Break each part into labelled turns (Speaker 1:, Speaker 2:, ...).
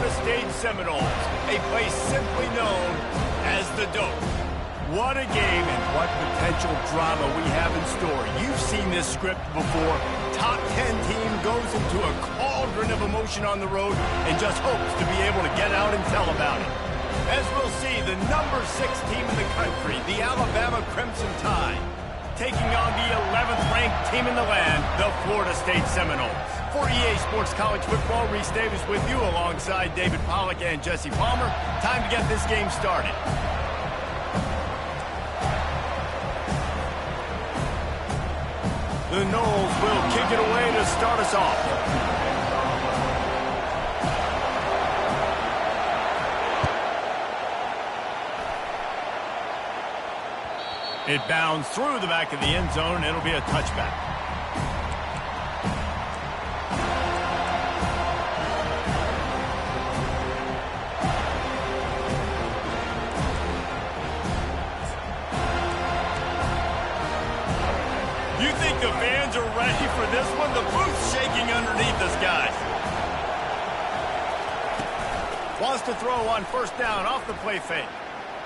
Speaker 1: Florida State Seminoles, a place simply known as the Dope. What a game and what potential drama we have in store. You've seen this script before. Top 10 team goes into a cauldron of emotion on the road and just hopes to be able to get out and tell about it. As we'll see, the number 6 team in the country, the Alabama Crimson Tide, taking on the 11th ranked team in the land, the Florida State Seminoles. For EA Sports College Football, Reese Davis with you alongside David Pollack and Jesse Palmer. Time to get this game started. The Noles will kick it away to start us off. It bounds through the back of the end zone. It'll be a touchback. You think the fans are ready for this one? The booth's shaking underneath us, guys. Wants to throw on first down off the play fake.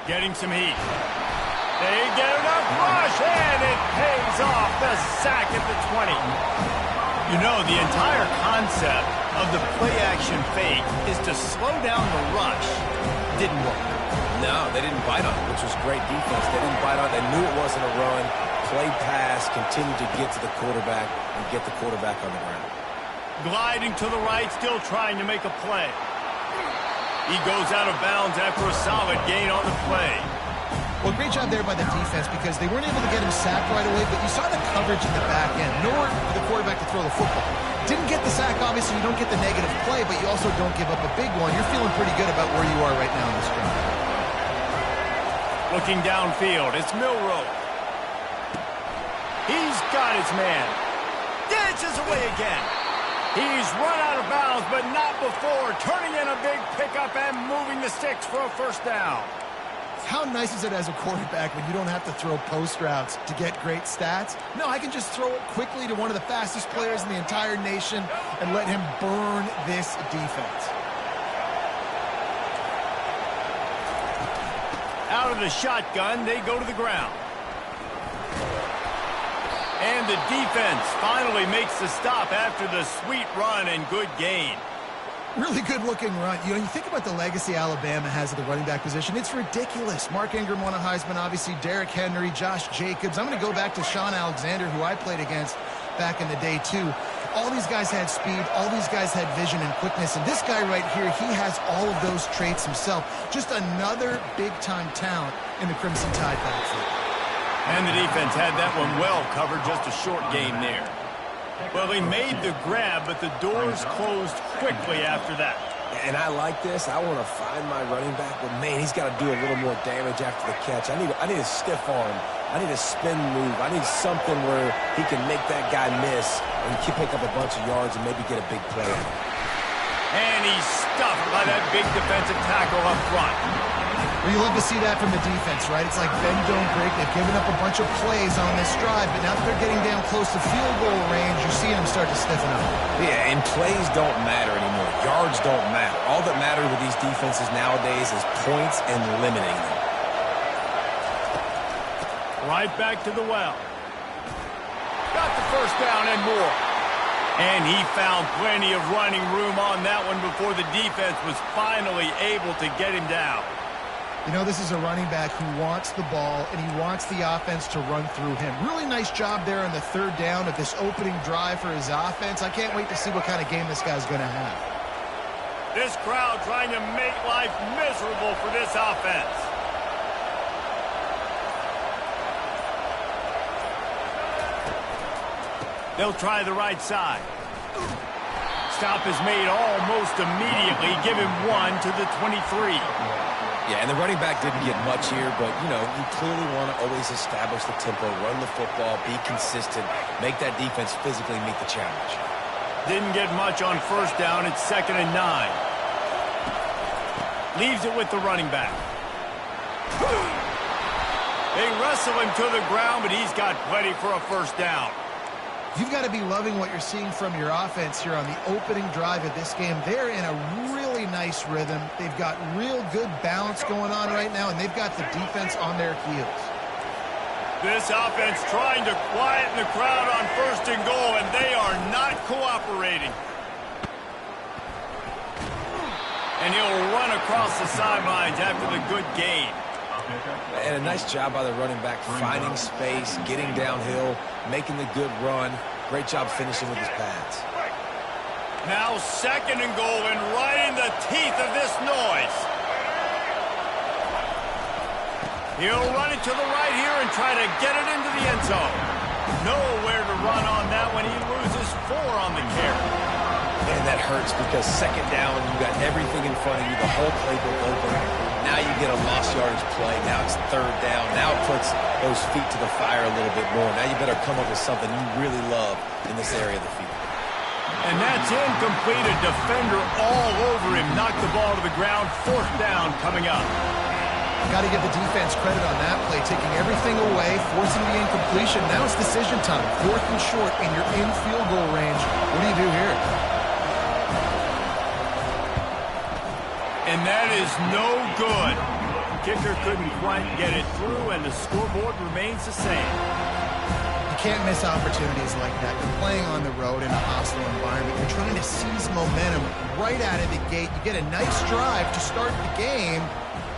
Speaker 1: Getting some heat. They get enough rush, and it pays off. The sack at the 20. You know, the entire concept of the play-action fake is to slow down the rush. Didn't work.
Speaker 2: No, they didn't bite on it, which was great defense. They didn't bite on it. They knew it wasn't a run. Played pass, continued to get to the quarterback and get the quarterback on the ground.
Speaker 1: Gliding to the right, still trying to make a play. He goes out of bounds after a solid gain on the play.
Speaker 3: Well, great job there by the defense because they weren't able to get him sacked right away, but you saw the coverage in the back end. Nowhere for the quarterback to throw the football. Didn't get the sack, obviously. You don't get the negative play, but you also don't give up a big one. You're feeling pretty good about where you are right now in this game.
Speaker 1: Looking downfield, it's Milroe. He's got his man. Dances away again. He's run out of bounds, but not before. Turning in a big pickup and moving the sticks for a first down.
Speaker 3: How nice is it as a quarterback when you don't have to throw post routes to get great stats? No, I can just throw it quickly to one of the fastest players in the entire nation and let him burn this defense.
Speaker 1: Out of the shotgun, they go to the ground. And the defense finally makes the stop after the sweet run and good gain.
Speaker 3: Really good-looking run. You know, you think about the legacy Alabama has at the running back position. It's ridiculous. Mark Ingram won a Heisman, obviously. Derrick Henry, Josh Jacobs. I'm going to go back to Sean Alexander, who I played against back in the day, too. All these guys had speed. All these guys had vision and quickness. And this guy right here, he has all of those traits himself. Just another big-time talent in the Crimson Tide backfield.
Speaker 1: And the defense had that one well covered. Just a short gain there. Well, they made the grab, but the doors closed quickly after that.
Speaker 2: And I like this. I want to find my running back, but, man, he's got to do a little more damage after the catch. I need a stiff arm. I need a spin move. I need something where he can make that guy miss and pick up a bunch of yards and maybe get a big play.
Speaker 1: And he's stuffed by that big defensive tackle up front.
Speaker 3: Well, you love to see that from the defense, right? It's like bend, don't break. They've given up a bunch of plays on this drive, but now that they're getting down close to field goal range, you're seeing them start to stiffen up.
Speaker 2: Yeah, and plays don't matter anymore. Yards don't matter. All that matters with these defenses nowadays is points and limiting them.
Speaker 1: Right back to the well. Got the first down and more. And he found plenty of running room on that one before the defense was finally able to get him down.
Speaker 3: You know, this is a running back who wants the ball, and he wants the offense to run through him. Really nice job there on the third down of this opening drive for his offense. I can't wait to see what kind of game this guy's going to have.
Speaker 1: This crowd trying to make life miserable for this offense. They'll try the right side. Stop is made almost immediately. Give him one to the 23.
Speaker 2: Yeah, and the running back didn't get much here, but, you know, you clearly want to always establish the tempo, run the football, be consistent, make that defense physically meet the challenge.
Speaker 1: Didn't get much on first down. It's 2nd and 9. Leaves it with the running back. They wrestle him to the ground, but he's got plenty for a first down.
Speaker 3: You've got to be loving what you're seeing from your offense here on the opening drive of this game. They're in a really very nice rhythm. They've got real good balance going on right now, and they've got the defense on their heels.
Speaker 1: This offense trying to quieten the crowd on 1st and goal, and they are not cooperating. And he'll run across the sidelines after the good gain.
Speaker 2: And a nice job by the running back, finding space, getting downhill, making the good run. Great job finishing with his pads.
Speaker 1: Now 2nd and goal, and right in the teeth of this noise. He'll run it to the right here and try to get it into the end zone. Nowhere to run on that one. He loses 4 on the carry.
Speaker 2: And that hurts because 2nd down, you got everything in front of you, the whole playbook open. Now you get a lost yardage play. Now it's 3rd down. Now it puts those feet to the fire a little bit more. Now you better come up with something you really love in this area of the field.
Speaker 1: And that's incomplete. A defender all over him. Knocked the ball to the ground. 4th down coming up.
Speaker 3: Got to give the defense credit on that play, taking everything away, forcing the incompletion. Now it's decision time. 4th and short, and you're in field goal range. What do you do here?
Speaker 1: And that is no good. Kicker couldn't quite get it through, and the scoreboard remains the same.
Speaker 3: You can't miss opportunities like that. You're playing on the road in a hostile environment. You're trying to seize momentum right out of the gate. You get a nice drive to start the game,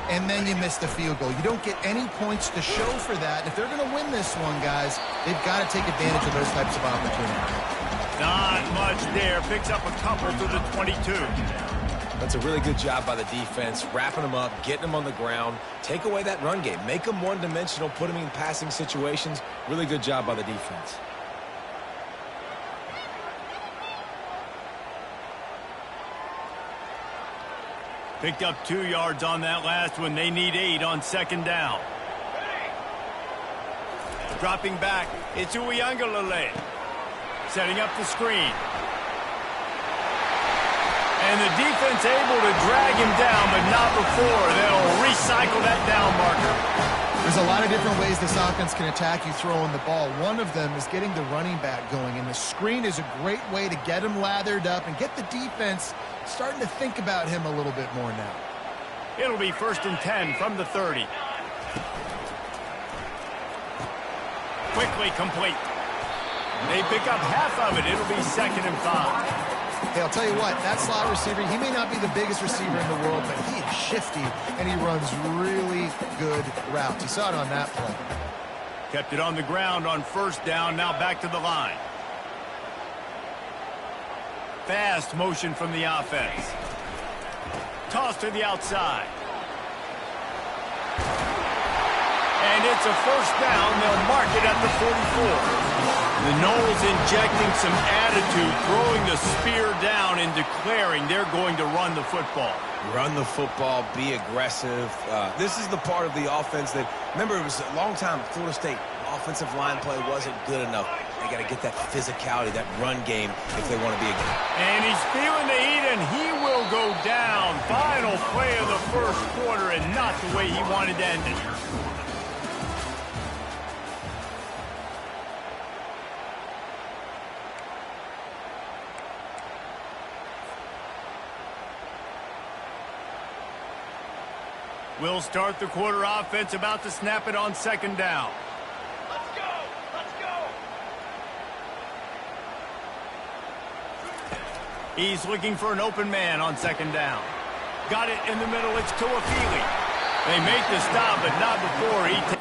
Speaker 3: and then you miss the field goal. You don't get any points to show for that. And if they're going to win this one, guys, they've got to take advantage of those types of opportunities.
Speaker 1: Not much there. Picks up a couple to the 22.
Speaker 2: That's a really good job by the defense, wrapping them up, getting them on the ground. Take away that run game. Make them one-dimensional, put them in passing situations. Really good job by the defense.
Speaker 1: Picked up 2 yards on that last one. They need 8 on 2nd down. Dropping back, it's Uiagalelei. Setting up the screen. And the defense able to drag him down, but not before. They'll recycle that down marker.
Speaker 3: There's a lot of different ways this offense can attack you throwing the ball. One of them is getting the running back going, and the screen is a great way to get him lathered up and get the defense starting to think about him a little bit more now.
Speaker 1: It'll be 1st and 10 from the 30. Quickly complete. They pick up half of it. It'll be 2nd and 5.
Speaker 3: Hey, I'll tell you what, that slot receiver, he may not be the biggest receiver in the world, but he is shifty, and he runs really good routes. You saw it on that play.
Speaker 1: Kept it on the ground on 1st down, now back to the line. Fast motion from the offense. Toss to the outside. And it's a 1st down. They'll mark it at the 44. The Noles injecting some attitude, throwing the spear down and declaring they're going to run the football.
Speaker 2: Run the football, be aggressive. This is the part of the offense that, remember, it was a long time, Florida State, offensive line play wasn't good enough. They got to get that physicality, that run game, if they want to be a game.
Speaker 1: And he's feeling the heat, and he will go down. Final play of the 1st quarter, and not the way he wanted to end it. We'll start the quarter offense, about to snap it on 2nd down.
Speaker 4: Let's go! Let's go!
Speaker 1: He's looking for an open man on 2nd down. Got it in the middle. It's Tuafili. They make the stop, but not before he takes.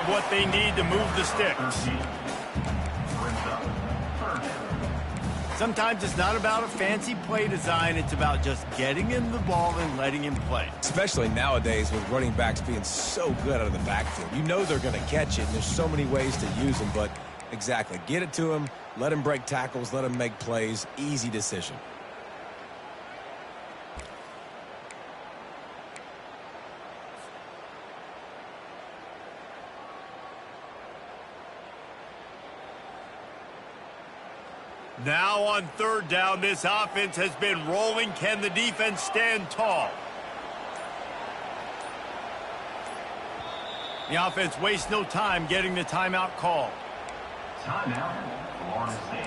Speaker 1: What they need to move the sticks. Sometimes it's not about a fancy play design. It's about just getting him the ball and letting him play.
Speaker 2: Especially nowadays with running backs being so good out of the backfield. You know they're going to catch it, and there's so many ways to use them. But exactly, get it to him, let him break tackles, let him make plays. Easy decision.
Speaker 1: Now on third down, this offense has been rolling. Can the defense stand tall? The offense wastes no time getting the timeout called.
Speaker 4: Timeout, Florida State.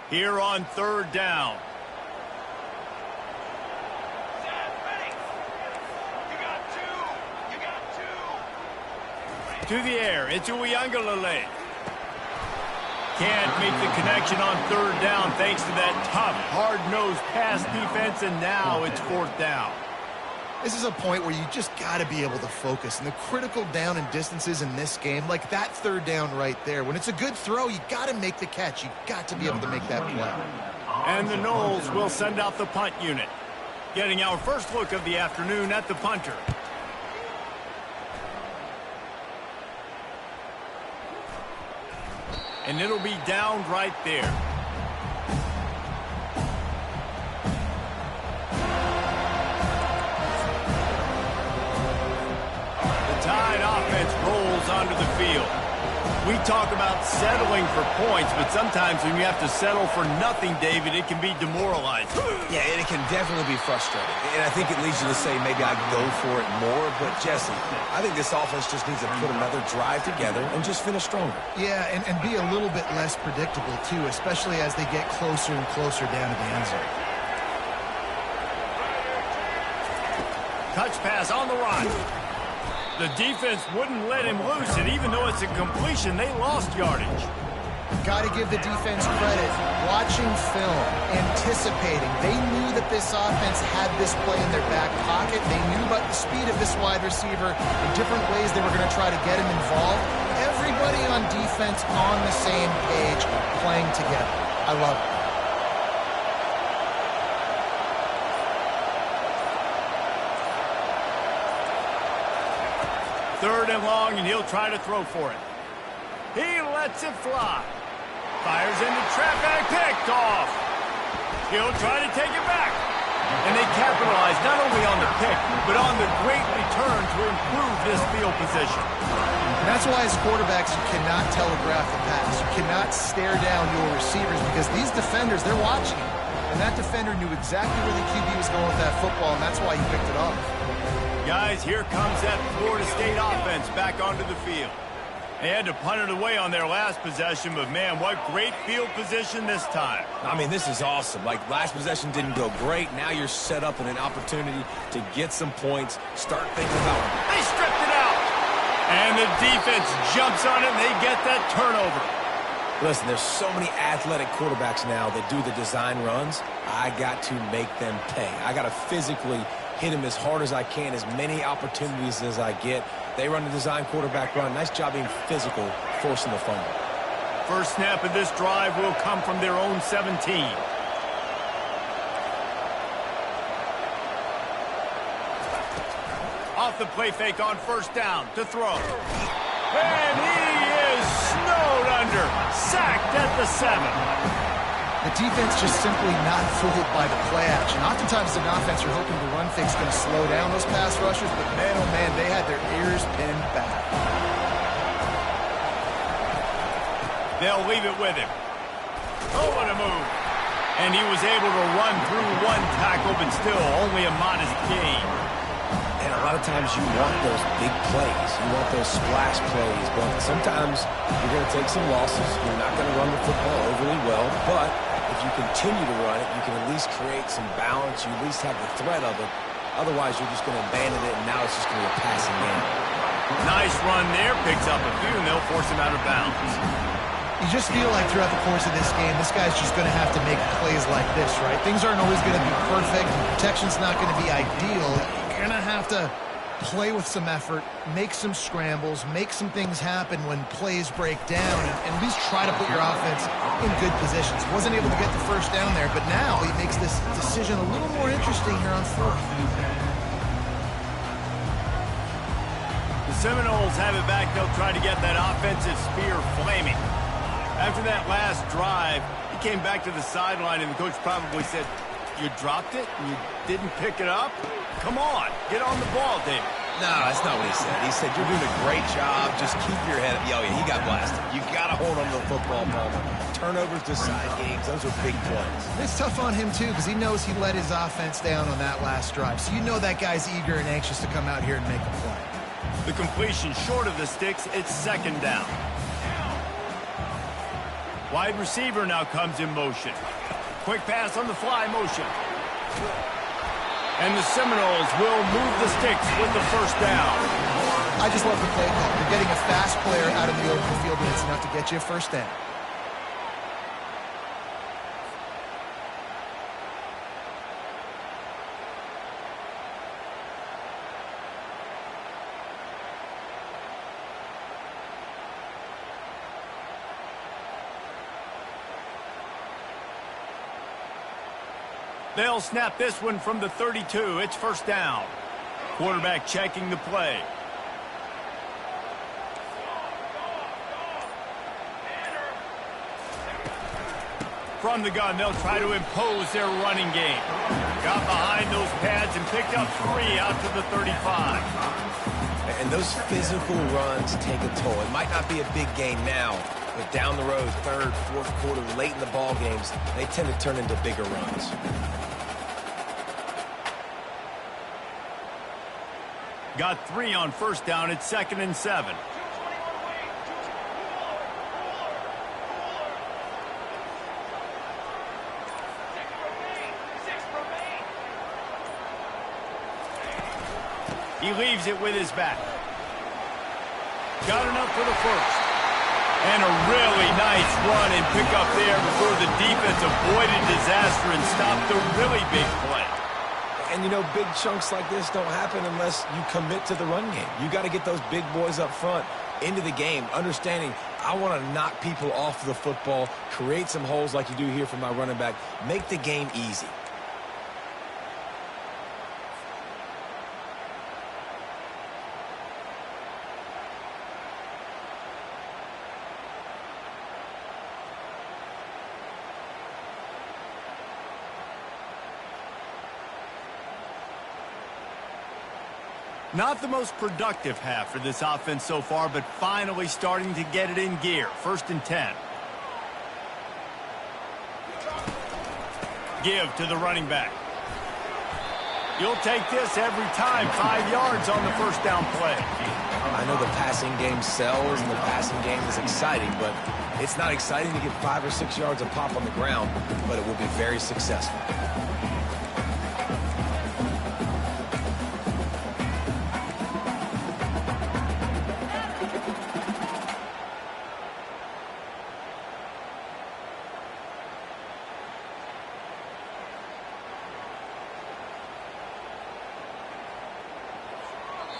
Speaker 1: Here on third down. To the air, it's Uyangalele. Can't make the connection on third down thanks to that tough, hard-nosed pass defense, and now it's fourth down.
Speaker 3: This is a point where you just got to be able to focus. And the critical down and distances in this game, like that third down right there, when it's a good throw, you got to make the catch. You got to be able to make that play.
Speaker 1: And the Noles will send out the punt unit. Getting our first look of the afternoon at the punter. And it'll be down right there. Tide offense rolls onto the field. We talk about settling for points, but sometimes when you have to settle for nothing, David, it can be demoralizing.
Speaker 2: Yeah, and it can definitely be frustrating. And I think it leads you to say maybe I go for it more. But, Jesse, I think this offense just needs to put another drive together and just finish stronger.
Speaker 3: Yeah, and be a little bit less predictable, too, especially as they get closer and closer down to the end zone.
Speaker 1: Touch pass on the run. The defense wouldn't let him loose, and even though it's a completion, they lost yardage.
Speaker 3: Got to give the defense credit. Watching film, anticipating. They knew that this offense had this play in their back pocket. They knew about the speed of this wide receiver, the different ways they were going to try to get him involved. Everybody on defense on the same page, playing together. I love it.
Speaker 1: Third and long, and he'll try to throw for it. He lets it fly. Fires into traffic, picked off. He'll try to take it back. And they capitalize not only on the pick, but on the great return to improve this field position.
Speaker 3: And that's why as quarterbacks, you cannot telegraph the pass. You cannot stare down your receivers because these defenders, they're watching you. And that defender knew exactly where the QB was going with that football, and that's why he picked it off.
Speaker 1: Guys, here comes that Florida State offense back onto the field. They had to punt it away on their last possession, but man, what great field position this time.
Speaker 2: I mean, this is awesome. Like, last possession didn't go great. Now you're set up in an opportunity to get some points, start thinking about it.
Speaker 1: They stripped it out. And the defense jumps on it, and they get that turnover.
Speaker 2: Listen, there's so many athletic quarterbacks now that do the design runs. I got to make them pay. I got to physically hit him as hard as I can, as many opportunities as I get. They run the design quarterback run. Nice job being physical, forcing the fumble.
Speaker 1: First snap of this drive will come from their own 17. Off the play fake on first down to throw. And he is snowed under. Sacked at the 7.
Speaker 3: The defense just simply not fooled by the play action. Oftentimes, an offense you're hoping the run fake's going to slow down those pass rushers, but man, oh man, they had their ears pinned back.
Speaker 1: They'll leave it with him. Oh, what a move. And he was able to run through one tackle, but still only a modest gain.
Speaker 2: And a lot of times you want those big plays. You want those splash plays, but sometimes you're going to take some losses. You're not going to run the football overly well, but if you continue to run it, you can at least create some balance. You at least have the threat of it. Otherwise, you're just going to abandon it, and now it's just going to be a passing game.
Speaker 1: Nice run there. Picks up a few, and they'll force him out of bounds.
Speaker 3: You just feel like throughout the course of this game, this guy's just going to have to make plays like this, right? Things aren't always going to be perfect. Protection's not going to be ideal. You're going to have to play with some effort, make some scrambles, make some things happen when plays break down, and at least try to put your offense in good positions. Wasn't able to get the first down there, but now he makes this decision a little more interesting here on fourth.
Speaker 1: The Seminoles have it back. They'll try to get that offensive spear flaming. After that last drive, he came back to the sideline, and the coach probably said, "You dropped it? And you didn't pick it up? Come on, get on the ball, David."
Speaker 2: No, that's not what he said. He said, "You're doing a great job. Just keep your head up." Oh, yeah, he got blasted. You got to hold on to the football, Bama. Turnovers decide games. Those are big plays.
Speaker 3: It's tough on him, too, because he knows he let his offense down on that last drive. So you know that guy's eager and anxious to come out here and make a play.
Speaker 1: The completion short of the sticks. It's second down. Wide receiver now comes in motion. Quick pass on the fly motion. And the Seminoles will move the sticks with the first down.
Speaker 3: I just love the play call. You're getting a fast player out in the open field, and it's enough to get you a first down.
Speaker 1: They'll snap this one from the 32. It's first down. Quarterback checking the play. From the gun, they'll try to impose their running game. Got behind those pads and picked up 3 out to the 35.
Speaker 2: And those physical runs take a toll. It might not be a big gain now, but down the road, third, fourth quarter, late in the ball games, they tend to turn into bigger runs.
Speaker 1: Got 3 on first down. It's 2nd and 7. He leaves it with his back. Got enough for the first. And a really nice run and pick up there before the defense avoided disaster and stopped the really big play.
Speaker 2: And, you know, big chunks like this don't happen unless you commit to the run game. You got to get those big boys up front into the game, understanding I want to knock people off the football, create some holes like you do here for my running back, make the game easy.
Speaker 1: Not the most productive half for this offense so far, but finally starting to get it in gear. 1st and 10. Give to the running back. You'll take this every time. 5 yards on the first down play.
Speaker 2: I know the passing game sells and the passing game is exciting, but it's not exciting to get 5 or 6 yards of pop on the ground, but it will be very successful.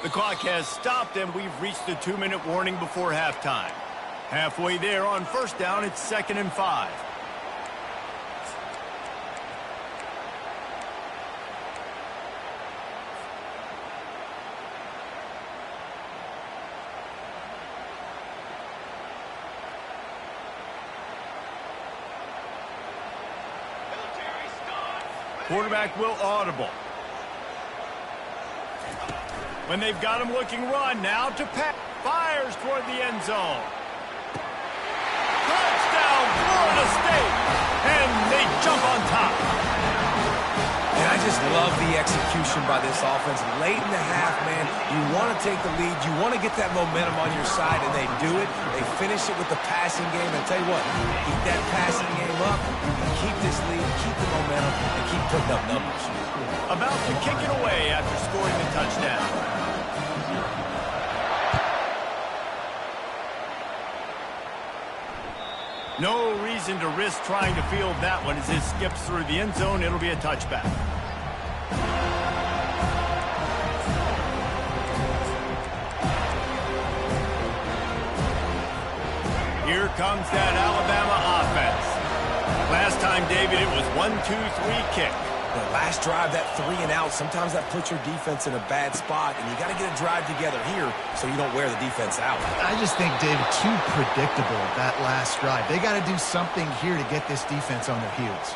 Speaker 1: The clock has stopped, and we've reached the 2-minute warning before halftime. Halfway there on first down, it's 2nd and 5. Quarterback will audible. When they've got him looking run, now to pass. Fires toward the end zone. Touchdown, Florida State. And they jump on top.
Speaker 2: And I just love the execution by this offense. Late in the half, man, you want to take the lead. You want to get that momentum on your side, and they do it. They finish it with the passing game. And I tell you what, keep that passing game up. You can keep this lead, keep the momentum, and keep putting up numbers.
Speaker 1: About to kick it away after scoring the touchdown. No reason to risk trying to field that one as it skips through the end zone. It'll be a touchback. Here comes that Alabama offense. Last time, David, it was 1-2-3 kick.
Speaker 2: The last drive, that 3 and out, sometimes that puts your defense in a bad spot, and you got to get a drive together here so you don't wear the defense out.
Speaker 3: I just think, David, too predictable that last drive. They got to do something here to get this defense on their heels.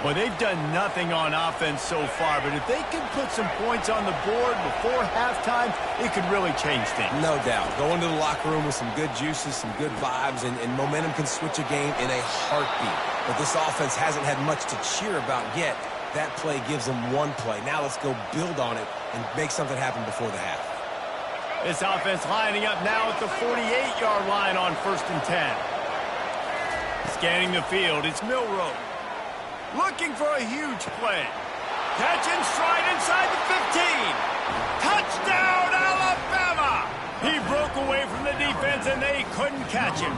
Speaker 1: Well, they've done nothing on offense so far, but if they can put some points on the board before halftime, it could really change things.
Speaker 2: No doubt. Go into the locker room with some good juices, some good vibes, and momentum can switch a game in a heartbeat. But this offense hasn't had much to cheer about yet. That play gives them one play. Now let's go build on it and make something happen before the half.
Speaker 1: This offense lining up now at the 48-yard line on 1st and 10. Scanning the field, it's Milroe. Looking for a huge play. Catch and stride inside the 15. Touchdown, Alabama! He broke away from the defense, and they couldn't catch him.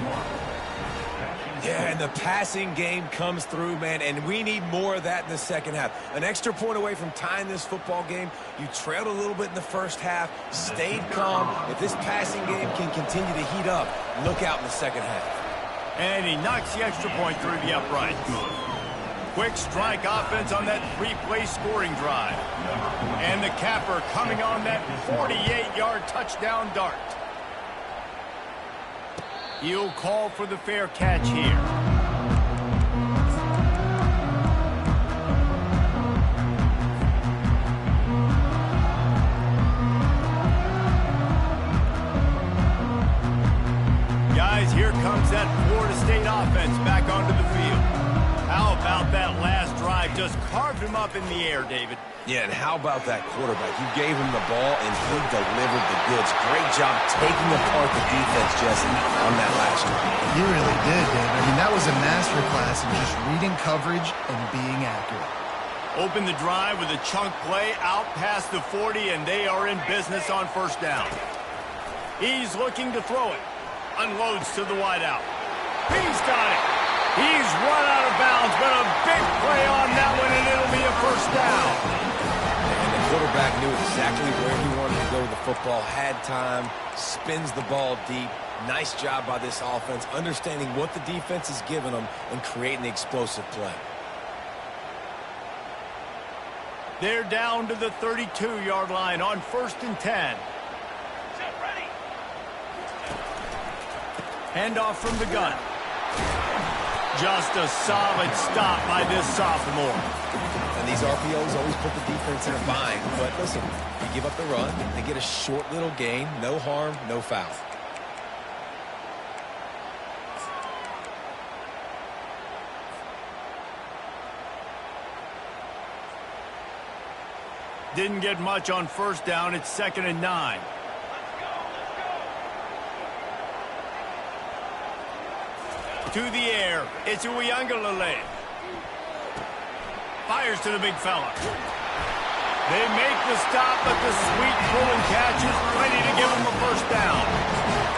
Speaker 2: Yeah, and the passing game comes through, man, and we need more of that in the second half. An extra point away from tying this football game. You trailed a little bit in the first half, stayed calm. If this passing game can continue to heat up, look out in the second half.
Speaker 1: And he knocks the extra point through the upright. Quick strike offense on that 3-play scoring drive. And the capper coming on that 48-yard touchdown dart. He'll call for the fair catch here. Guys, here comes that Florida State offense back onto the field. How about that last drive? Just carved him up in the air, David.
Speaker 2: Yeah, and how about that quarterback? You gave him the ball, and he delivered the goods. Great job taking apart the defense, Jesse, on that last drive.
Speaker 3: He really did, Dave. I mean, that was a masterclass in just reading coverage and being accurate.
Speaker 1: Open the drive with a chunk play out past the 40, and they are in business on 1st down. He's looking to throw it. Unloads to the wideout. He's got it. He's run out of bounds, but a big play on that one, and it'll be a 1st down.
Speaker 2: And the quarterback knew exactly where he wanted to go with the football, had time, spins the ball deep. Nice job by this offense, understanding what the defense is giving them and creating the explosive play.
Speaker 1: They're down to the 32-yard line on 1st and 10. Handoff from the gun. Just a solid stop by this sophomore.
Speaker 2: And these RPOs always put the defense in a bind. But listen, you give up the run, they get a short little gain, no harm, no foul.
Speaker 1: Didn't get much on 1st down. It's 2nd and 9. To the air, it's Uiagalelei. Fires to the big fella. They make the stop, but the sweet pull and catch is ready to give them a 1st down.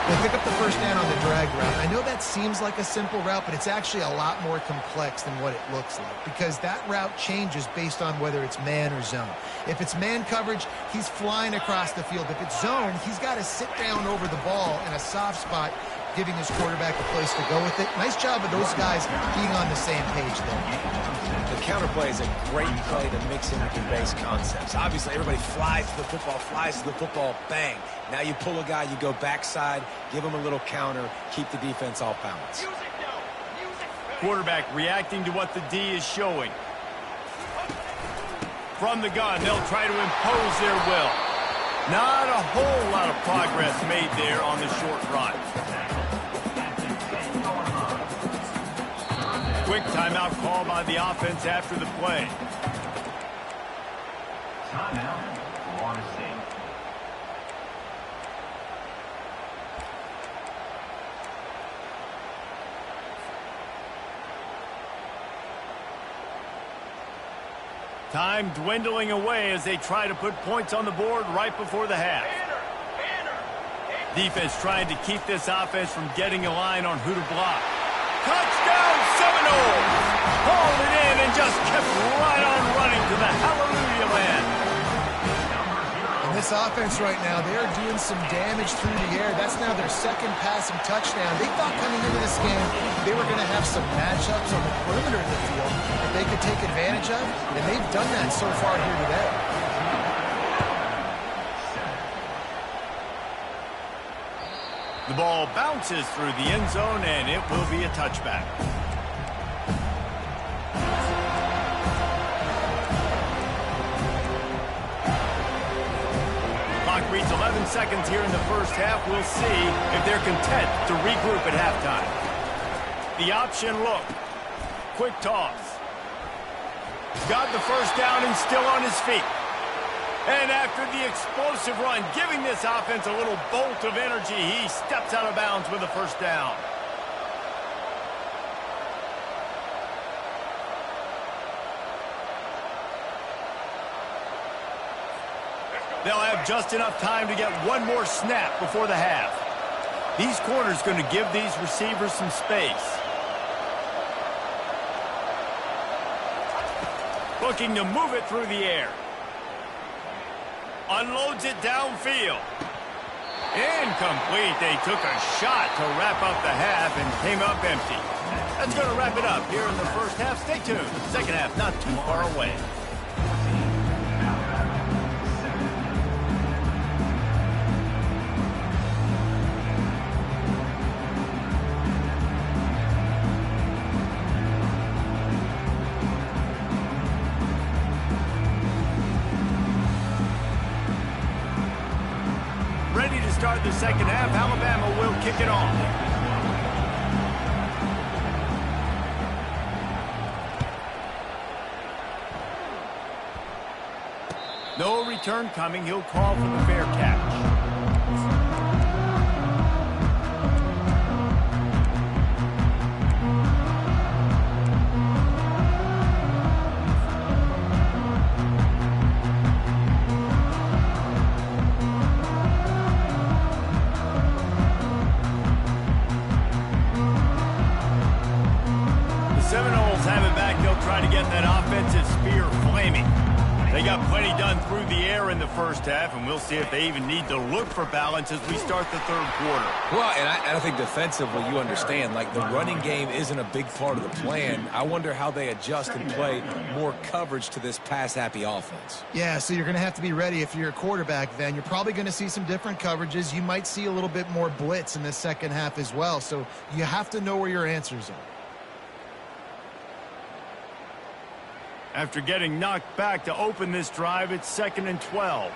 Speaker 3: They pick up the 1st down on the drag route. I know that seems like a simple route, but it's actually a lot more complex than what it looks like because that route changes based on whether it's man or zone. If it's man coverage, he's flying across the field. If it's zone, he's got to sit down over the ball in a soft spot, giving his quarterback a place to go with it. Nice job of those guys being on the same page there.
Speaker 2: The counterplay is a great play to mix in with your base concepts. Obviously, everybody flies to the football, bang. Now you pull a guy, you go backside, give him a little counter, keep the defense off balance.
Speaker 1: Quarterback reacting to what the D is showing. From the gun, they'll try to impose their will. Not a whole lot of progress made there on the short run. Quick timeout call by the offense after the play.
Speaker 4: Timeout, Florida State.
Speaker 1: Time dwindling away as they try to put points on the board right before the half. Defense trying to keep this offense from getting a line on who to block. Touchdown Seminoles! Hauled it in and just kept right on running to the hallelujah land.
Speaker 3: And this offense right now, they're doing some damage through the air. That's now their second passing touchdown. They thought coming into this game they were going to have some matchups on the perimeter of the field that they could take advantage of, and they've done that so far here today.
Speaker 1: The ball bounces through the end zone, and it will be a touchback. Clock reads 11 seconds here in the first half. We'll see if they're content to regroup at halftime. The option look. Quick toss. Got the first down and still on his feet. And after the explosive run, giving this offense a little bolt of energy, he steps out of bounds with a first down. They'll have just enough time to get one more snap before the half. These corners going to give these receivers some space. Looking to move it through the air. Unloads it downfield. Incomplete. They took a shot to wrap up the half and came up empty. That's going to wrap it up here in the first half. Stay tuned. Second half not too far away. Ready to start the second half. Alabama will kick it off. No return coming. He'll call for the fair catch. Seminoles have it back. They'll try to get that offensive spear flaming. They got plenty done through the air in the first half, and we'll see if they even need to look for balance as we start the third quarter.
Speaker 2: Well, and I think defensively, you understand, like the running game isn't a big part of the plan. I wonder how they adjust and play more coverage to this pass-happy offense.
Speaker 3: Yeah, so you're going to have to be ready if you're a quarterback then. You're probably going to see some different coverages. You might see a little bit more blitz in the second half as well, so you have to know where your answers are.
Speaker 1: After getting knocked back to open this drive, it's 2nd and 12.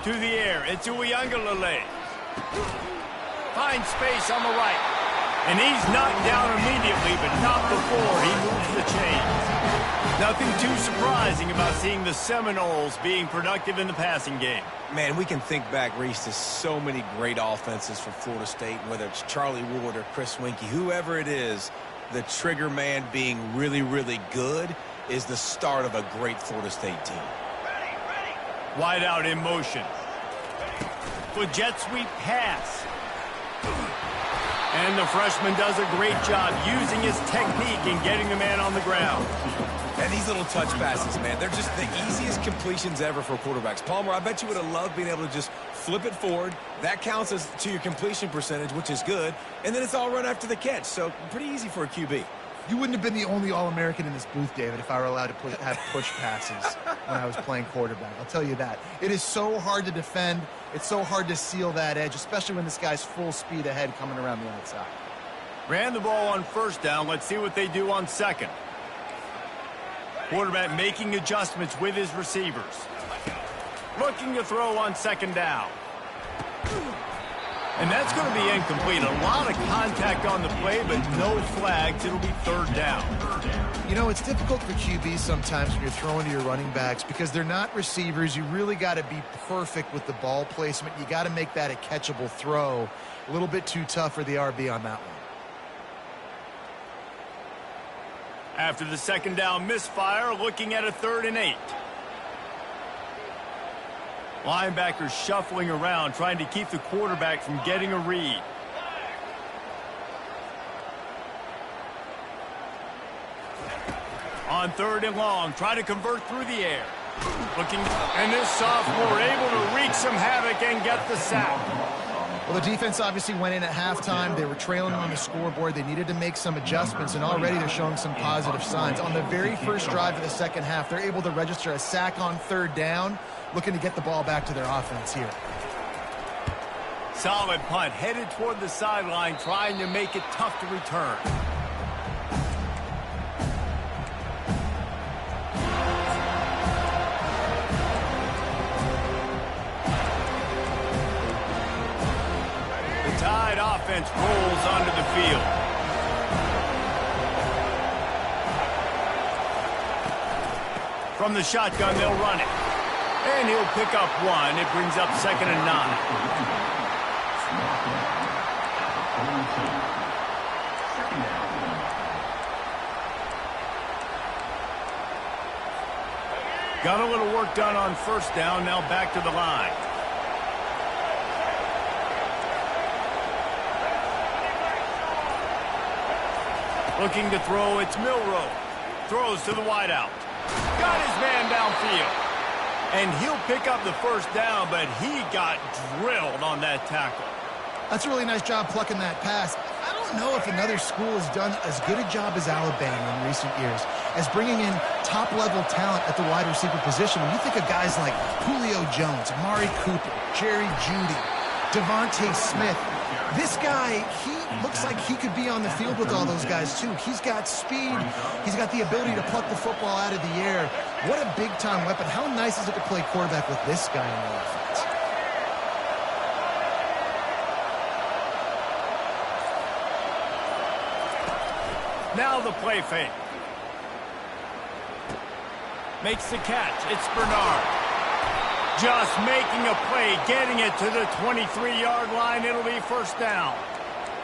Speaker 1: To the air, it's Uiagalelei. Finds space on the right. And he's knocked down immediately, but not before he moves the chains. Nothing too surprising about seeing the Seminoles being productive in the passing game.
Speaker 2: Man, we can think back, Reese, to so many great offenses for Florida State, whether it's Charlie Ward or Chris Winkie, whoever it is. The trigger man being really, really good is the start of a great Florida State team.
Speaker 1: Wide out in motion. With jet sweep pass. And the freshman does a great job using his technique and getting the man on the ground.
Speaker 2: And these little touch passes, man, they're just the easiest completions ever for quarterbacks. Palmer, I bet you would have loved being able to just flip it forward. That counts as to your completion percentage, which is good. And then it's all run after the catch, so pretty easy for a QB.
Speaker 3: You wouldn't have been the only All-American in this booth, David, if I were allowed to have push passes when I was playing quarterback. I'll tell you that. It is so hard to defend. It's so hard to seal that edge, especially when this guy's full speed ahead coming around the outside.
Speaker 1: Ran the ball on first down. Let's see what they do on second. Quarterback making adjustments with his receivers. Looking to throw on second down. And that's going to be incomplete. A lot of contact on the play, but no flags. It'll be third down.
Speaker 3: You know, it's difficult for QBs sometimes when you're throwing to your running backs because they're not receivers. You really got to be perfect with the ball placement. You got to make that a catchable throw. A little bit too tough for the RB on that one.
Speaker 1: After the second down misfire, looking at a 3rd and 8. Linebackers shuffling around, trying to keep the quarterback from getting a read. On 3rd and long, try to convert through the air. Looking, and this sophomore able to wreak some havoc and get the sack.
Speaker 3: Well, the defense obviously went in at halftime. They were trailing on the scoreboard. They needed to make some adjustments, and already they're showing some positive signs. On the very first drive of the second half, they're able to register a sack on 3rd down, looking to get the ball back to their offense here.
Speaker 1: Solid punt, headed toward the sideline, trying to make it tough to return. Tide offense rolls onto the field. From the shotgun, they'll run it. And he'll pick up 1. It brings up 2nd and 9. Got a little work done on 1st down. Now back to the line. Looking to throw, it's Milroe. Throws to the wideout. Got his man downfield. And he'll pick up the 1st down, but he got drilled on that tackle.
Speaker 3: That's a really nice job plucking that pass. I don't know if another school has done as good a job as Alabama in recent years as bringing in top-level talent at the wide receiver position. When you think of guys like Julio Jones, Amari Cooper, Jerry Jeudy, Devontae Smith, this guy, he looks like he could be on the field with all those guys, too. He's got speed. He's got the ability to pluck the football out of the air. What a big-time weapon. How nice is it to play quarterback with this guy in the offense?
Speaker 1: Now the play fake. Makes the catch. It's Bernard. Just making a play, getting it to the 23-yard line. It'll be 1st down.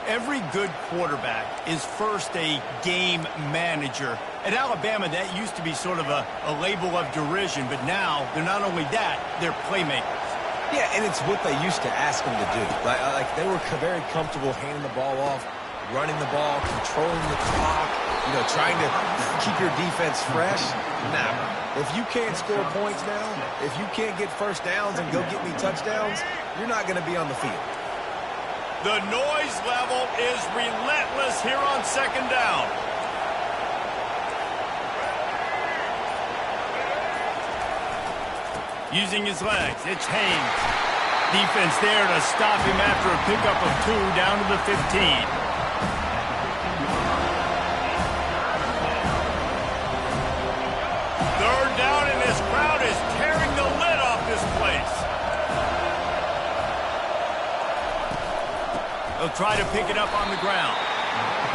Speaker 1: Every good quarterback is first a game manager. At Alabama, that used to be sort of a label of derision, but now they're not only that, they're playmakers.
Speaker 2: Yeah, and it's what they used to ask them to do. Like they were very comfortable handing the ball off, running the ball, controlling the clock, trying to keep your defense fresh. Now, if you can't score points now, if you can't get 1st downs and go get me touchdowns, you're not going to be on the field.
Speaker 1: The noise level is relentless here on 2nd down. Using his legs, it's Haynes. Defense there to stop him after a pickup of 2 down to the 15. Down, and this crowd is tearing the lid off this place. They'll try to pick it up on the ground.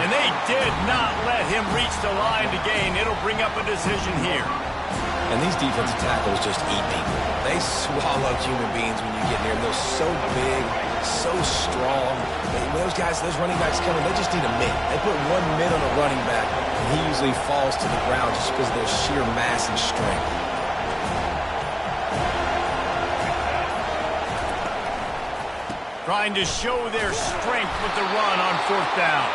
Speaker 1: And they did not let him reach the line to gain. It'll bring up a decision here.
Speaker 2: And these defensive tackles just eat people. They swallow human beings when you get near them. They're so big, so strong. Those guys, those running backs coming, they just need a mid. They put 1 mid on a running back, and he usually falls to the ground just because of their sheer mass and strength.
Speaker 1: Trying to show their strength with the run on 4th down.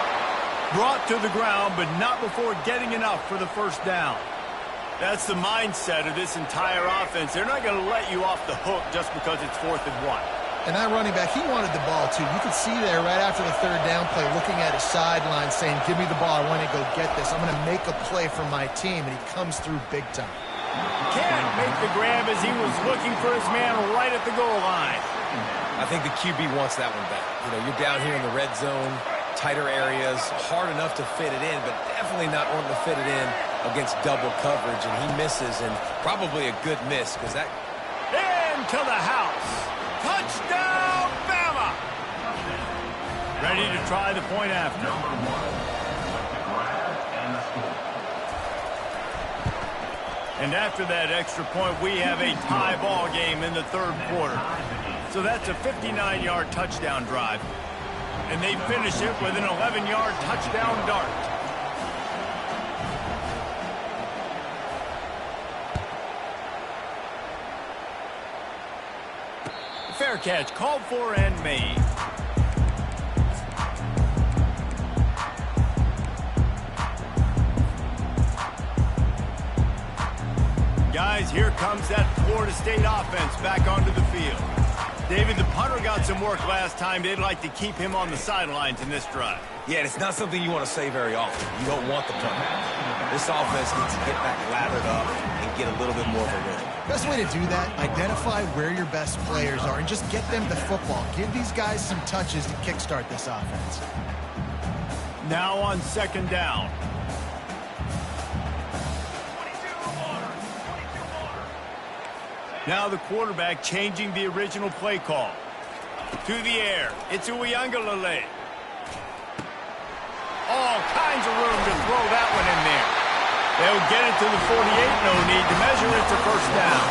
Speaker 1: Brought to the ground, but not before getting enough for the 1st down. That's the mindset of this entire offense. They're not going to let you off the hook just because it's 4th and 1.
Speaker 3: And that running back, he wanted the ball, too. You could see there right after the 3rd down play, looking at his sideline, saying, give me the ball. I want to go get this. I'm going to make a play for my team. And he comes through big time.
Speaker 1: Can't make the grab as he was looking for his man right at the goal line.
Speaker 2: I think the QB wants that one back. You're down here in the red zone, tighter areas, hard enough to fit it in, but definitely not wanting to fit it in against double coverage. And he misses, and probably a good miss because that...
Speaker 1: Into the house. Touchdown, Bama! Ready to try the point after. And after that extra point, we have a tie ball game in the 3rd quarter. So that's a 59-yard touchdown drive. And they finish it with an 11-yard touchdown dart. Fair catch, called for and made. Guys, here comes that Florida State offense back onto the field. David, the punter got some work last time. They'd like to keep him on the sidelines in this drive.
Speaker 2: Yeah, it's not something you want to say very often. You don't want the punt. This offense needs to get back lathered up and get a little bit more of a rhythm.
Speaker 3: Best way to do that, identify where your best players are and just get them the football. Give these guys some touches to kickstart this offense.
Speaker 1: Now on second down. Now the quarterback changing the original play call. To the air. It's Uiagalelei. All kinds of room to throw that one in there. They'll get it to the 48. No need to measure. It's a first down.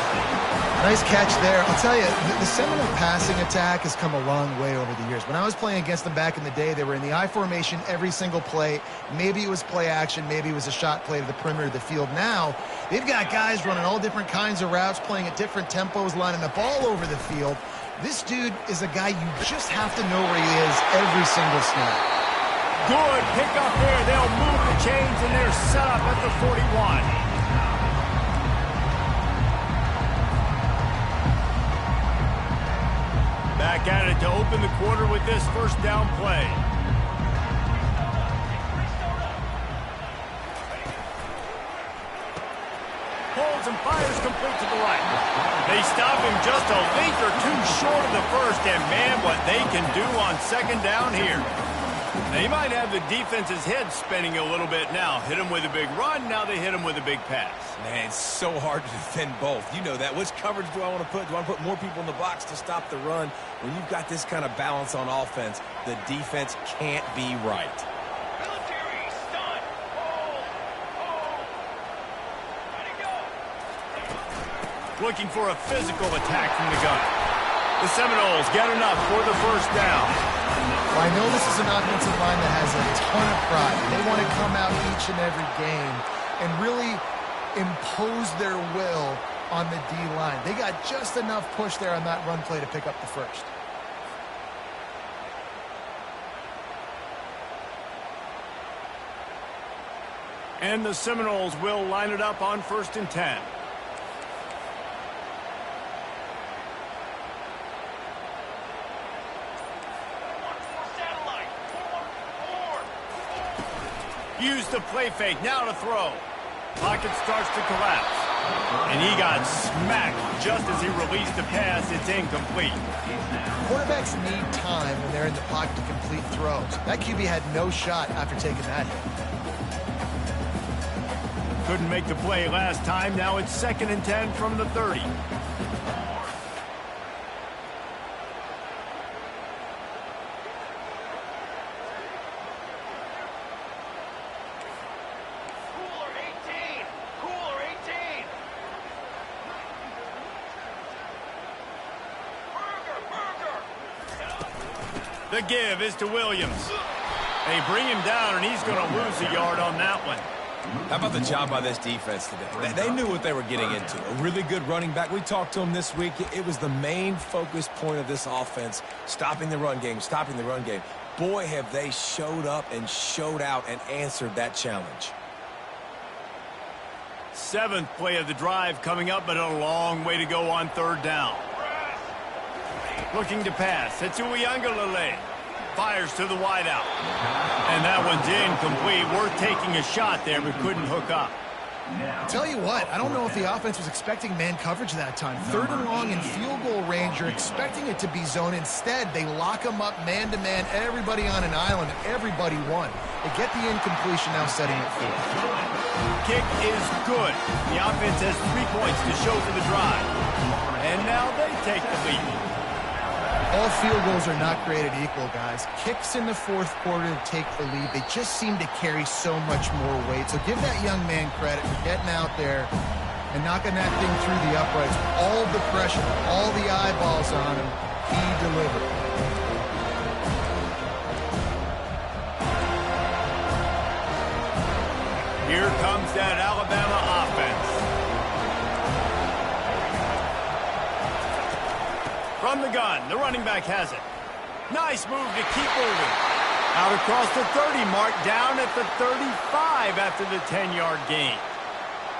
Speaker 3: Nice catch there. I'll tell you, the Seminole passing attack has come a long way over the years. When I was playing against them back in the day, they were in the I formation every single play. Maybe it was play action. Maybe it was a shot play to the perimeter of the field. Now, they've got guys running all different kinds of routes, playing at different tempos, lining up all over the field. This dude is a guy you just have to know where he is every single snap.
Speaker 1: Good pick up there. They'll move the chains, and they're set up at the 41. Back at it to open the quarter with this first down play. Holds and fires complete to the right. They stop him just a length or two short of the first, and man, what they can do on second down here. They might have the defense's head spinning a little bit now. Hit him with a big run, now they hit him with a big pass.
Speaker 2: Man, it's so hard to defend both. You know that. Which coverage do I want to put? Do I want to put more people in the box to stop the run? When you've got this kind of balance on offense, the defense can't be right.
Speaker 4: Military, stun, hold, ready, go.
Speaker 1: Looking for a physical attack from the gun. The Seminoles get enough for the first down.
Speaker 3: Well, I know this is an offensive line that has a ton of pride. They want to come out each and every game and really impose their will on the D-line. They got just enough push there on that run play to pick up the first.
Speaker 1: And the Seminoles will line it up on 1st and 10. Use the play fake, now to throw. Pocket starts to collapse. And he got smacked just as he released the pass. It's incomplete.
Speaker 3: Quarterbacks need time when they're in the pocket to complete throws. That QB had no shot after taking that hit.
Speaker 1: Couldn't make the play last time. Now it's 2nd and 10 from the 30. The give is to Williams. They bring him down, and he's going to lose a yard on that one.
Speaker 2: How about the job by this defense today? They knew what they were getting into. A really good running back. We talked to him this week. It was the main focus point of this offense, stopping the run game, stopping the run game. Boy, have they showed up and showed out and answered that challenge.
Speaker 1: 7th play of the drive coming up, but a long way to go on 3rd down. Looking to pass. It's Uiagalelei. Fires to the wideout. And that one's incomplete. Worth taking a shot there, but couldn't hook up.
Speaker 3: I'll tell you what, I don't know if the offense was expecting man coverage that time. 3rd and long in field goal range, you're expecting it to be zone. Instead, they lock them up man-to-man, everybody on an island, and everybody won. They get the incompletion, now setting it forward.
Speaker 1: Kick is good. The offense has 3 points to show for the drive. And now they take the lead.
Speaker 3: All field goals are not created equal, guys. Kicks in the 4th quarter to take the lead. They just seem to carry so much more weight. So give that young man credit for getting out there and knocking that thing through the uprights. All the pressure, all the eyeballs on him, he delivered.
Speaker 1: Here comes that Alabama offense. From the gun, the running back has it. Nice move to keep moving. Out across the 30 mark, down at the 35 after the 10-yard gain.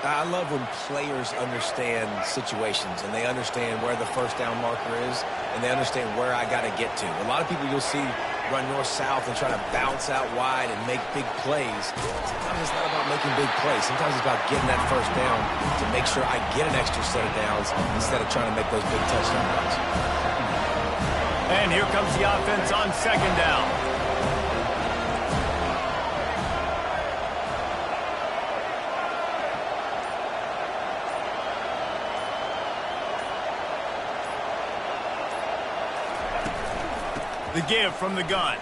Speaker 2: I love when players understand situations and they understand where the first down marker is and they understand where I got to get to. A lot of people you'll see run north-south and try to bounce out wide and make big plays. Sometimes it's not about making big plays. Sometimes it's about getting that first down to make sure I get an extra set of downs instead of trying to make those big touchdown runs.
Speaker 1: And here comes the offense on second down. The give from the gun.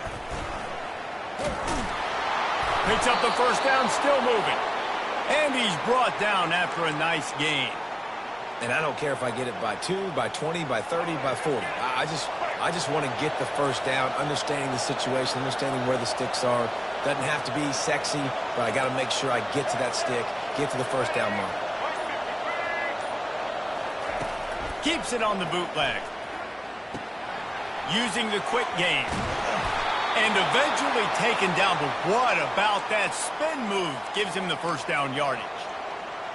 Speaker 1: Picks up the first down, still moving. And he's brought down after a nice gain.
Speaker 2: And I don't care if I get it by 2, by 20, by 30, by 40. I just want to get the first down, understanding the situation, understanding where the sticks are. Doesn't have to be sexy, but I got to make sure I get to that stick, get to the first down mark.
Speaker 1: Keeps it on the bootleg. Using the quick game. And eventually taken down, but what about that spin move? Gives him the first down yardage.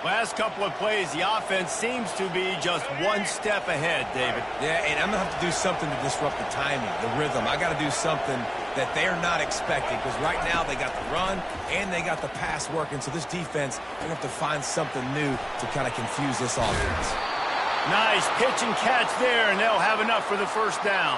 Speaker 1: Last couple of plays, the offense seems to be just one step ahead, David.
Speaker 2: Yeah, and I'm going to have to do something to disrupt the timing, the rhythm. I got to do something that they're not expecting, because right now they got the run and they got the pass working. So this defense, they're going to have to find something new to kind of confuse this offense.
Speaker 1: Nice pitch and catch there, and they'll have enough for the first down.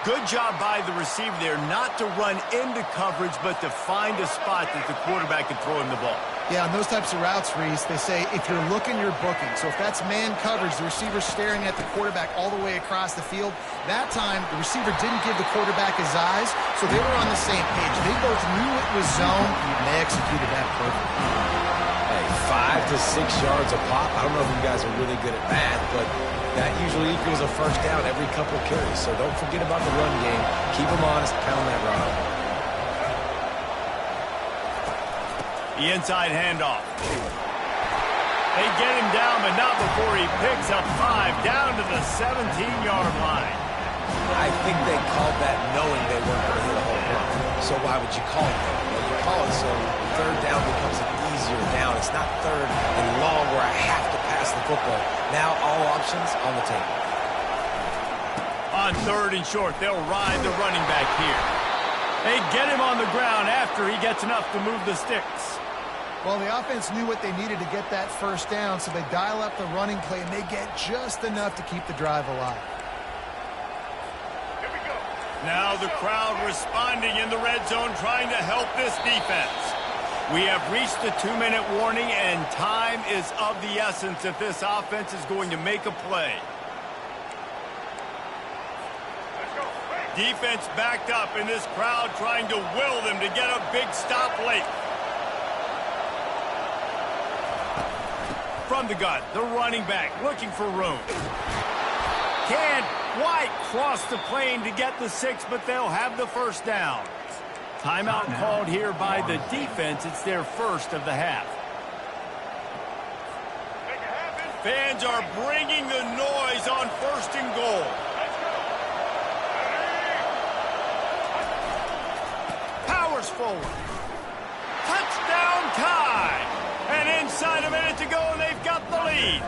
Speaker 1: Good job by the receiver there, not to run into coverage, but to find a spot that the quarterback can throw him the ball.
Speaker 3: Yeah, on those types of routes, Reese, they say if you're looking, you're booking. So if that's man coverage, the receiver's staring at the quarterback all the way across the field. That time, the receiver didn't give the quarterback his eyes, so they were on the same page. They both knew it was zone, and they executed that perfectly.
Speaker 2: Hey, 5 to 6 yards a pop. I don't know if you guys are really good at math, but that usually equals a first down every couple carries. So don't forget about the run game. Keep them honest, pound that rock.
Speaker 1: The inside handoff. They get him down, but not before he picks up 5 down to the 17-yard line.
Speaker 2: I think they called that knowing they weren't going to hit a home run. So why would you call it that? Well, you call it so third down becomes an easier down. It's not third and long where I have to pass the football. Now all options on the table.
Speaker 1: On third and short, they'll ride the running back here. They get him on the ground after he gets enough to move the sticks.
Speaker 3: Well, the offense knew what they needed to get that first down, so they dial up the running play, and they get just enough to keep the drive alive.
Speaker 4: Here we go.
Speaker 1: Now the crowd responding in the red zone, trying to help this defense. We have reached the 2-minute warning, and time is of the essence if this offense is going to make a play.
Speaker 4: Let's go. Hey.
Speaker 1: Defense backed up, and this crowd trying to will them to get a big stop late. From the gun, the running back looking for room. Can't quite cross the plane to get the 6, but they'll have the first down. Timeout called here by the defense. It's their first of the half.
Speaker 4: Make it happen.
Speaker 1: Fans are bringing the noise on first and goal.
Speaker 4: Let's go.
Speaker 1: Powers forward. Touchdown tie. And inside a minute to go, and they've got the lead.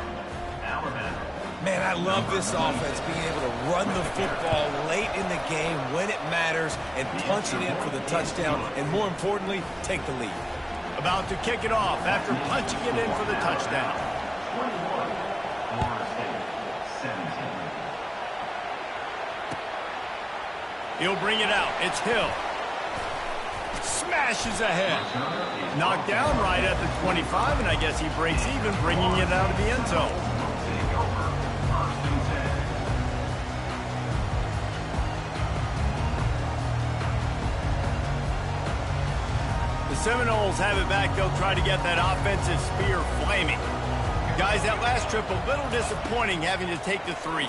Speaker 2: Man, I love this offense being able to run the football late in the game when it matters and punch it in for the touchdown, and more importantly, take the lead.
Speaker 1: About to kick it off after punching it in for the touchdown. He'll bring it out. It's Hill. Smashes ahead. Knocked down right at the 25, and I guess he breaks even, bringing it out of the end zone. The Seminoles have it back. They'll try to get that offensive spear flaming. Guys, that last trip a little disappointing, having to take the 3.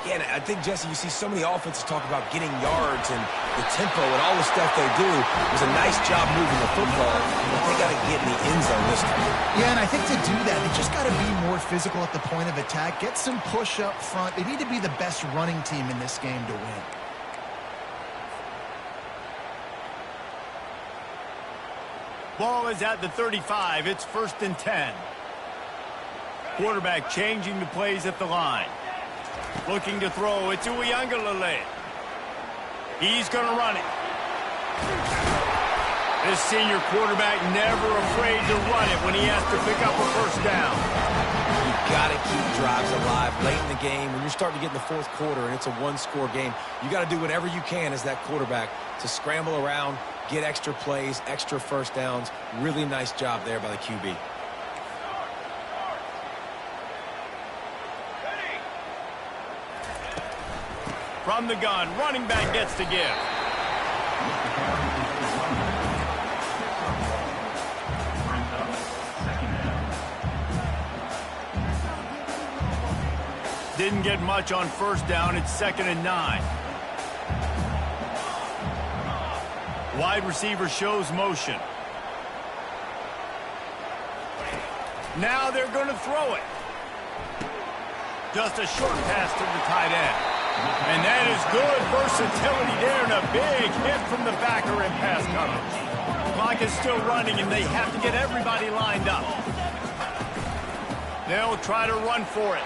Speaker 2: Yeah, and I think, Jesse, you see so many offenses talk about getting yards and the tempo and all the stuff they do. It was a nice job moving the football, but they got to get in the end zone this time.
Speaker 3: Yeah, and I think to do that, they just got to be more physical at the point of attack, get some push up front. They need to be the best running team in this game to win.
Speaker 1: Ball is at the 35. It's 1st and 10. Quarterback changing the plays at the line. Looking to throw. It's Uiagalelei. He's going to run it. This senior quarterback never afraid to run it when he has to pick up a first down.
Speaker 2: You've got to keep drives alive late in the game. When you're starting to get in the fourth quarter and it's a one-score game, you got to do whatever you can as that quarterback to scramble around, get extra plays, extra first downs. Really nice job there by the QB.
Speaker 1: From the gun, running back gets to give. Didn't get much on first down. It's 2nd and 9. Wide receiver shows motion. Now they're going to throw it. Just a short pass to the tight end. And that is good versatility there, and a big hit from the backer in pass coverage. Clock is still running, and they have to get everybody lined up. They'll try to run for it.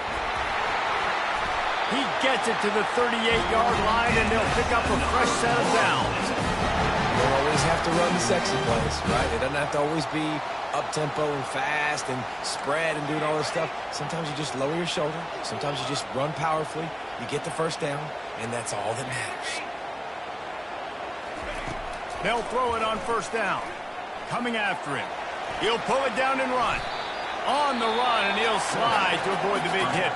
Speaker 1: He gets it to the 38-yard line, and they'll pick up a fresh set of downs.
Speaker 2: You don't always have to run the sexy plays, right? It doesn't have to always be up-tempo and fast and spread and doing all this stuff. Sometimes you just lower your shoulder. Sometimes you just run powerfully. You get the first down, and that's all that matters.
Speaker 1: They'll throw it on first down. Coming after him. He'll pull it down and run. On the run, and he'll slide to avoid the big hit.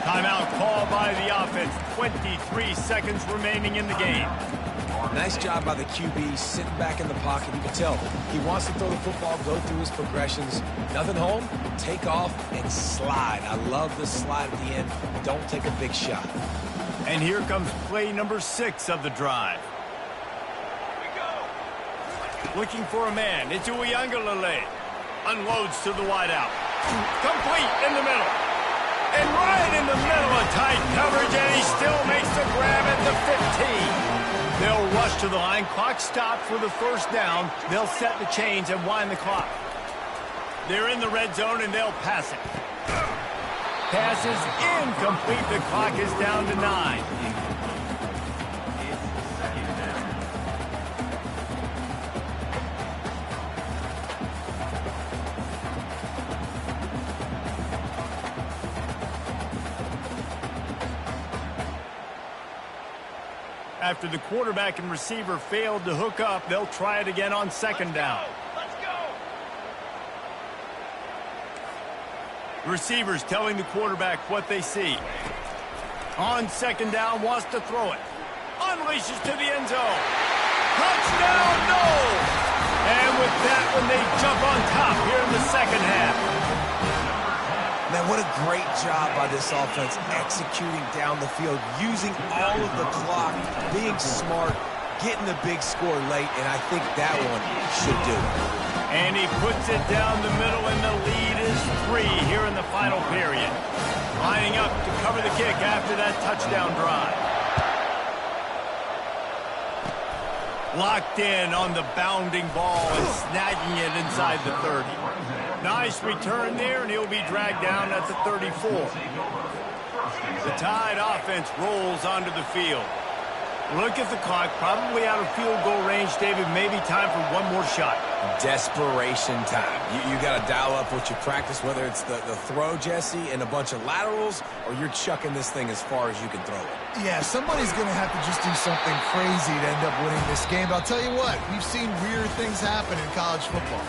Speaker 1: Timeout called by the offense. 23 seconds remaining in the game.
Speaker 2: Nice job by the QB sitting back in the pocket. You can tell he wants to throw the football, go through his progressions. Nothing home, take off, and slide. I love the slide at the end. Don't take a big shot.
Speaker 1: And here comes play number 6 of the drive. Looking for a man. It's Uiagalelei. Unloads to the wideout. Complete in the middle. And right in the middle of tight coverage, and he still makes the grab at the 15. They'll rush to the line. Clock stopped for the first down. They'll set the chains and wind the clock. They're in the red zone, and they'll pass it. Pass is incomplete. The clock is down to 9. After the quarterback and receiver failed to hook up, they'll try it again on 2nd down.
Speaker 4: Let's go.
Speaker 1: The receiver's telling the quarterback what they see. On 2nd down, wants to throw it. Unleashes to the end zone. Touchdown, no! And with that one, they jump on top here in the second half.
Speaker 2: Man, what a great job by this offense executing down the field, using all of the clock, being smart, getting the big score late, and I think that one should do it.
Speaker 1: And he puts it down the middle, and the lead is 3 here in the final period. Lining up to cover the kick after that touchdown drive. Locked in on the bounding ball and snagging it inside the 30. Nice return there, and he'll be dragged down at the 34. The Tide offense rolls onto the field. Look at the clock, probably out of field goal range, David. Maybe time for one more shot.
Speaker 2: Desperation time. You got to dial up what you practice, whether it's the throw, Jesse, and a bunch of laterals, or you're chucking this thing as far as you can throw it.
Speaker 3: Yeah, somebody's going to have to just do something crazy to end up winning this game. But I'll tell you what, we've seen weird things happen in college football.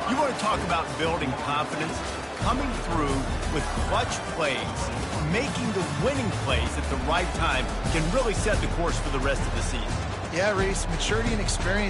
Speaker 1: You want to talk about building confidence? Coming through with clutch plays, making the winning plays at the right time can really set the course for the rest of the season.
Speaker 3: Yeah, Reese, maturity and experience